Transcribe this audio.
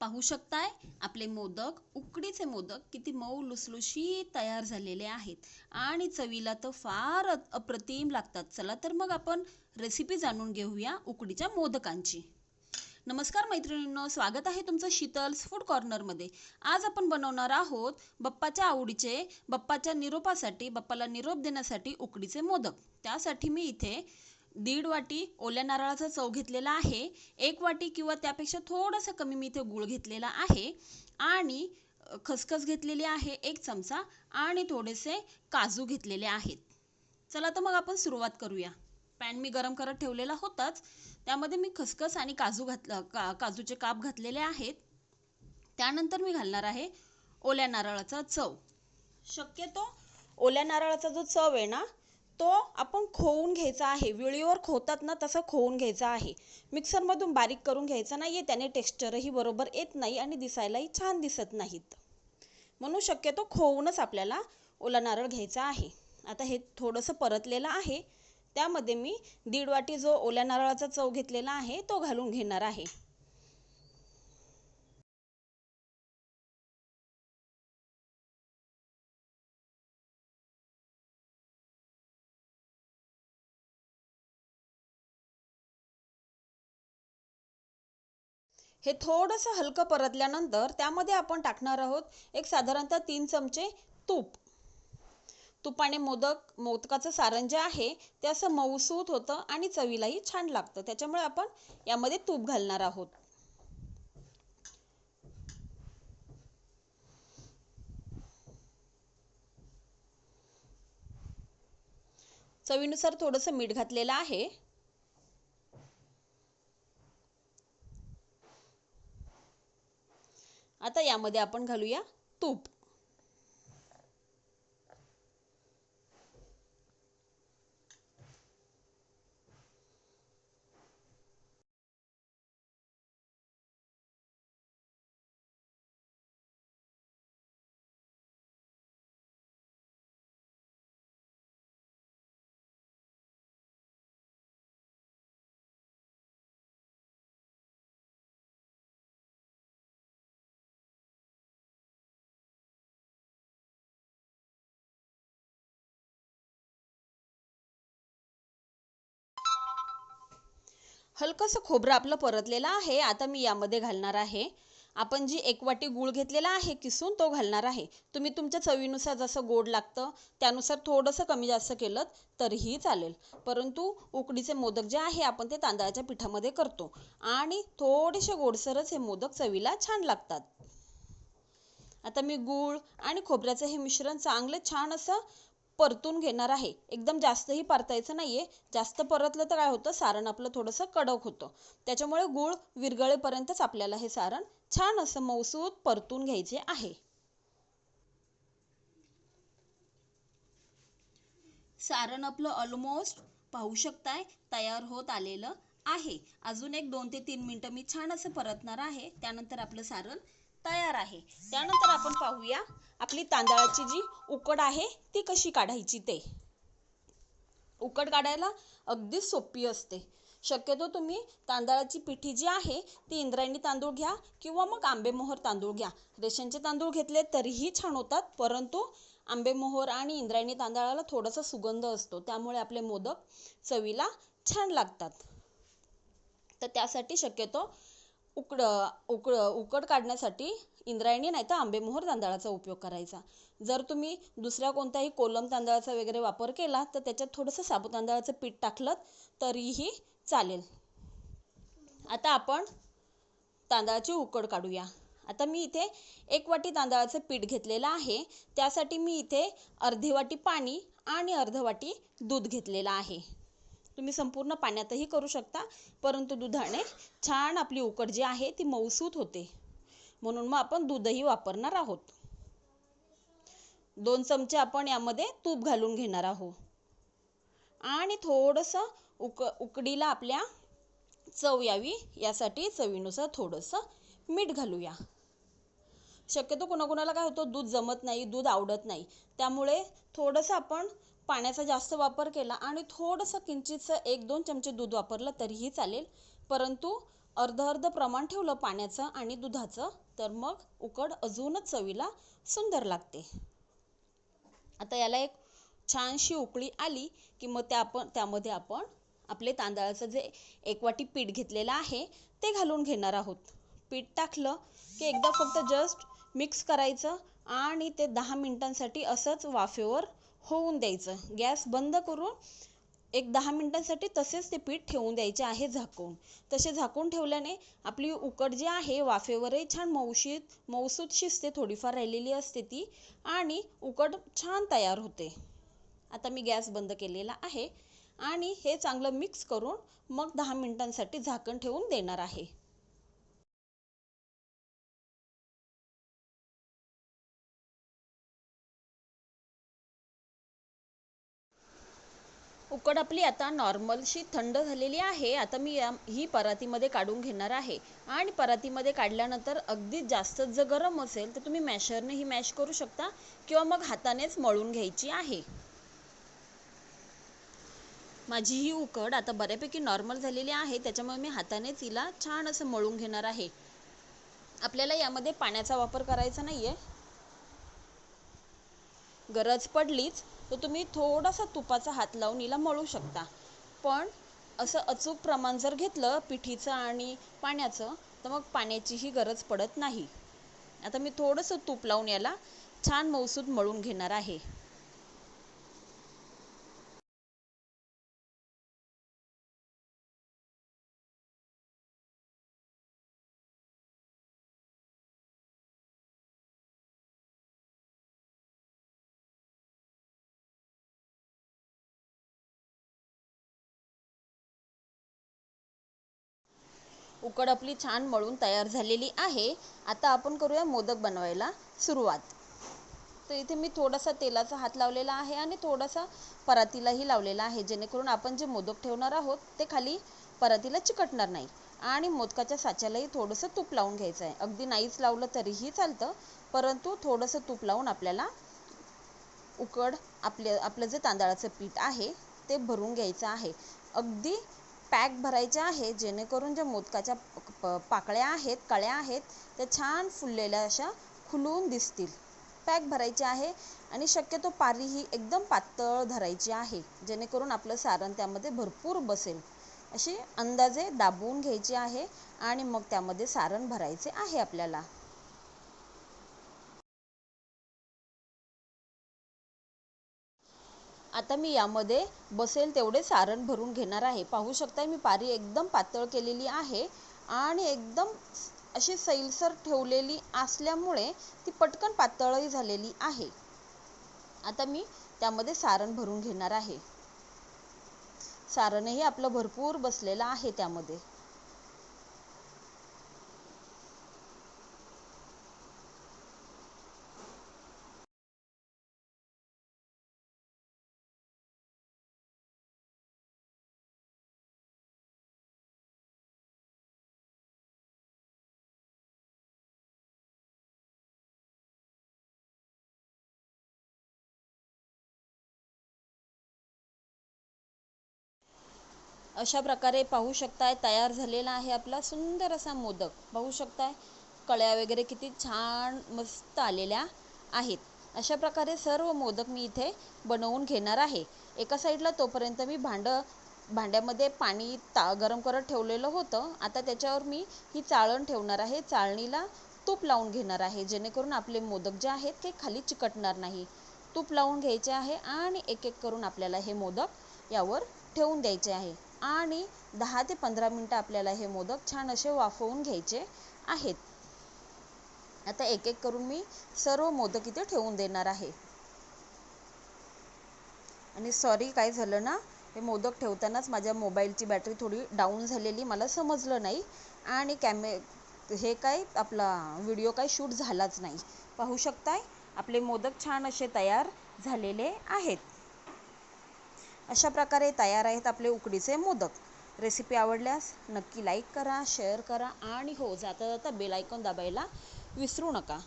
पाहू शकताय आपले मोदक, उकडीचे मोदक किती मऊ लुसलुशीत तयार झालेले आहेत आणि चवीला तर फार अप्रतिम लागतात. चला तर मग आपण रेसिपी जाणून घेऊया उकडीच्या मोदकांची. नमस्कार मैत्रिणींनो, स्वागत आहे तुमचं शीतल्स फूड कॉर्नरमध्ये. आज आपण बनवणार आहोत बाप्पाच्या आवडीचे, बाप्पाच्या निरोपासाठी, बाप्पाला निरोप देण्यासाठी उकडीचे मोदक. त्यासाठी मी इथे 1.5 वाटी ओल्या नारळाचा चव घेतलेला आहे. 1 वाटी किंवा त्यापेक्षा थोडंसं कमी मी इथे गूळ घेतलेला आहे आणि खसखस घेतलेली आहे 1 चमचा आणि थोडेसे काजू घेतलेले आहेत. चला तर मग आपण सुरुवात करूया. पॅन मी गरम करत ठेवलेला होताच. त्यामध्ये मी खसखस आणि काजूचे काप घातलेले आहेत. त्यानंतर मी घालणार आहे ओल्या नारळाचा चव. शक्यतो ओल्या नारळाचा जो चव आहे ना, तो आपण खोवून घ्यायचा आहे. विळीवर खोतात ना तसं खोवून घ्यायचा आहे. मिक्सरमधून बारीक करून घ्यायचा नाहीये, त्याने टेक्स्चरही बरोबर येत नाही आणि दिसायलाही छान दिसत नाहीत. म्हणून शक्यतो खोवूनच आपल्याला ओला नारळ घ्यायचा आहे. आता हे थोडंसं परतलेलं आहे. त्यामध्ये मी 1.5 वाटी जो ओल्या नारळाचा चव घेतलेला आहे तो घालून घेणार आहे. हे थोडंसं हलकं परतल्यानंतर त्यामध्ये आपण टाकणार आहोत एक साधारणतः 3 चमचे तूप. तुपाने मोदकाचं सारण जे आहे ते असं मऊसूत होतं आणि चवीलाही छान लागतं. त्याच्यामुळे आपण यामध्ये तूप घालणार आहोत. चवीनुसार थोडंसं मीठ घातलेलं आहे. आता यामध्ये आपण घालूया तूप. हलकंसं खोबरं आपलं परतलेलं आहे. आता मी यामध्ये घालणार आहे आपण जी 1 वाटी गूळ घेतलेला आहे किसून, तो घालणार आहे. तुम्ही तुमच्या चवीनुसार जसं गोड लागतं त्यानुसार थोडंसं कमी जास्त केलं तरीही चालेल. परंतु उकडीचे मोदक जे आहे आपण ते तांदळाच्या पिठामध्ये करतो आणि थोडेसे गोडसरच हे मोदक चवीला छान लागतात. आता मी गूळ आणि खोबऱ्याचं हे मिश्रण चांगलं छान असं परतून घेणार आहे. एकदम जास्तही परतायचं नाहीये. जास्त परतलं तर काय होतं, सारण आपलं थोडंसं कडक होतं. त्याच्यामुळे गूळ विरघळेपर्यंतच आपल्याला हे सारण छान असं मऊसूत परतून घ्यायचे आहे. सारण आपलं ऑलमोस्ट पाहू शकताय तयार होत आलेलं आहे. अजून एक 2 ते 3 मिनिटं मी छान असं परतणार आहे. त्यानंतर आपलं सारण तयार आहे. त्यानंतर आपण पाहूया आपली तांदळाची जी उकड आहे ती कशी काढायची ते. उकड काढायला अगदी सोपी असते. शक्यतो तुम्ही तांदळाची पिठी जी आहे ती इंद्रायणी तांदूळ घ्या किंवा मग आंबेमोहोर तांदूळ घ्या. रेशनचे तांदूळ घेतले तरीही छान होतात, परंतु आंबेमोहोर आणि इंद्रायणी तांदळाला थोडासा सुगंध असतो, त्यामुळे आपले मोदक चवीला छान लागतात. तर त्यासाठी शक्यतो उकड काढण्यासाठी इंद्रायणी नाही तर आंबेमोहोर तांदळाचा उपयोग करायचा. जर तुम्ही दुसऱ्या कोणत्याही कोलम तांदळाचा वगैरे वापर केला तर त्याच्यात थोडंसं साबुत तांदळाचं पीठ टाकलं तरीही चालेल. आता आपण तांदळाची उकड काढूया. आता मी इथे 1 वाटी तांदळाचं पीठ घेतलेलं आहे. त्यासाठी मी इथे अर्धी वाटी पाणी आणि अर्धी वाटी दूध घेतलेलं आहे. तुम्ही संपूर्ण पाण्यातही करू शकता, परंतु दुधाने छान आपली उकड जी आहे ती मऊसूत होते. म्हणून मग आपण दूधही वापरणार आहोत. 2 चमचे आपण यामध्ये तूप घालून घेणार आहोत आणि थोडंसं उकडीला आपल्या चव यावी यासाठी चवीनुसार थोडंसं मीठ घालूया. शक्यतो कोणाकोणाला काय होतं, दूध जमत नाही, दूध आवडत नाही, त्यामुळे थोडंसं आपण पाण्याचा जास्त वापर केला आणि थोडंसं किंचितसं 1-2 चमचे दूध वापरलं तरीही चालेल. परंतु अर्ध अर्ध प्रमाण ठेवलं पाण्याचं आणि दुधाचं तर मग उकड अजूनच चवीला सुंदर लागते. आता याला एक छानशी उकळी आली की मग त्यामध्ये आपण आपले तांदळाचं जे 1 वाटी पीठ घेतलेलं आहे ते घालून घेणार आहोत. पीठ टाकलं की एकदा फक्त जस्ट मिक्स करायचं आणि ते 10 मिनिटांसाठी असंच वाफेवर होऊन द्यायचं. गॅस बंद करून एक 10 मिनिटांसाठी तसेच ते पीठ ठेवून द्यायचे आहे झाकून. तसे झाकून ठेवल्याने आपली उकड जी आहे वाफेवरही छान मऊसूत शिजते, थोडीफार राहिलेली असते ती आणि उकड छान तयार होते. आता मी गॅस बंद केलेला आहे आणि हे चांगलं मिक्स करून मग 10 मिनिटांसाठी झाकण ठेवून देणार आहे. उकड आपली आता नॉर्मलशी थंड झालेली आहे. आता मी ही परातीमध्ये काढून घेणार आहे आणि परातीमध्ये काढल्यानंतर अगदी जास्त जर गरम असेल तर तुम्ही मॅशरने ही मॅश करू शकता किंवा मग हातानेच मळून घ्यायची आहे. माझी ही उकड आता बऱ्यापैकी नॉर्मल झालेली आहे, त्याच्यामुळे मी हातानेच हिला छान असं मळून घेणार आहे. आपल्याला यामध्ये पाण्याचा वापर करायचा नाहीये. गरज पडलीच तर तुम्ही थोडासा तुपाचा हात लावून हिला मळू शकता. पण असं अचूक प्रमाण जर घेतलं पिठीचं आणि पाण्याचं तर मग पाण्याचीही गरज पडत नाही. आता मी थोडंसं तूप लावून याला छान मऊसूत मळून घेणार आहे. उकड आपली छान मळून तयार झालेली आहे. आता आपण करूया मोदक बनवायला सुरुवात. तर इथे मी थोडासा तेलाचा हात लावलेला आहे आणि थोडासा परातीलाही लावलेला आहे, जेणेकरून आपण जे मोदक ठेवणार आहोत ते खाली परातीला चिकटणार नाही. आणि मोदकाच्या साच्यालाही थोडंसं तूप लावून घ्यायचं आहे. अगदी नाहीच लावलं तरीही चालतं, परंतु थोडंसं तूप लावून आपल्याला उकड आपलं जे तांदळाचं पीठ आहे ते भरून घ्यायचं आहे. अगदी पॅक भरायचे आहे, जेणेकरून ज्या मोदकाच्या पाकळ्या आहेत, कळ्या आहेत त्या छान फुललेल्या अशा खुलून दिसतील. पॅक भरायचे आहे आणि शक्यतो पारी ही एकदम पातळ धरायची आहे, जेणेकरून आपलं सारण त्यामध्ये भरपूर बसेल. अशी अंदाजे दाबवून घ्यायची आहे आणि मग त्यामध्ये सारण भरायचे आहे आपल्याला. आता मी यामध्ये बसेल तेवढे सारण भरून घेणार आहे. पाहू शकता मी पारी एकदम पातळ केलेली आहे आणि एकदम अशी सैलसर ठेवलेली असल्यामुळे ती पटकन पातळही झालेली आहे. आता मी त्यामध्ये सारण भरून घेणार आहे. सारणही आपलं भरपूर बसलेलं आहे त्यामध्ये. अशा प्रकारे पाहू शकताय तयार झालेला आहे आपला सुंदर असा मोदक. पाहू शकताय कळ्या वगैरे किती छान मस्त आलेल्या आहेत. अशा प्रकारे सर्व मोदक मी इथे बनवून घेणार आहे. एका साईडला तोपर्यंत मी भांड्यामध्ये पाणी गरम करत ठेवलेलं होतं. आता त्याच्यावर मी ही चाळण ठेवणार आहे. चाळणीला तूप लावून घेणार आहे, जेणेकरून आपले मोदक जे आहेत ते खाली चिकटणार नाही. तूप लावून घ्यायचे आहे आणि एक एक करून आपल्याला हे मोदक यावर ठेवून द्यायचे आहे आणि 10 ते 15 मिनिटं आपल्याला हे मोदक छान असे वाफवून घ्यायचे आहेत. आता एक एक करून मी सर्व मोदक इथे ठेवून देणार आहे. आणि सॉरी, काय झालं ना, हे मोदक ठेवतानाच माझ्या मोबाईलची बॅटरी थोडी डाऊन झालेली, मला समजलं नाही आणि हे काय आपला व्हिडिओ काय शूट झालाच नाही. पाहू शकताय आपले मोदक छान असे तयार झालेले आहेत. अशा प्रकारे तयार आहेत आपले उकडीचे मोदक. रेसिपी आवडल्यास नक्की लाईक करा, शेअर करा आणि हो, जाता जाता बेल आयकॉन दाबायला विसरू नका.